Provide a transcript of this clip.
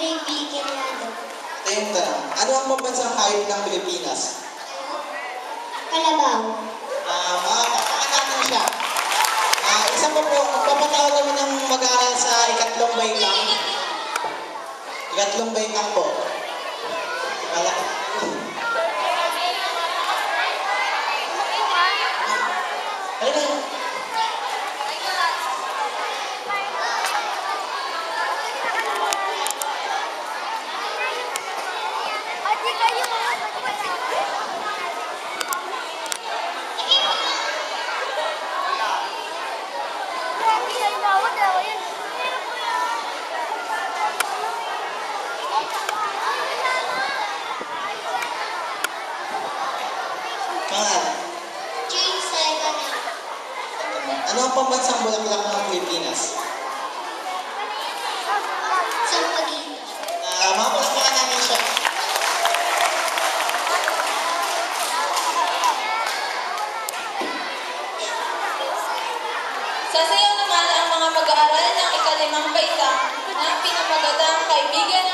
kaibigan natin. Ito yung tanong. Ano ang pambansang hayop ng Pilipinas? Kalabaw. Makakapaan natin siya. Isa pa po, magpapatawag kami ng mag-aaral sa ikatlong baitang. Ikatlong baitang po. Ano ang pambansang bulaklak ng Pilipinas? Sampagita. Mapalakpakan natin siya. Sasayaw naman ang mga mag-aaral ng ikalimang baitang ng pinamagatang kaibigan ng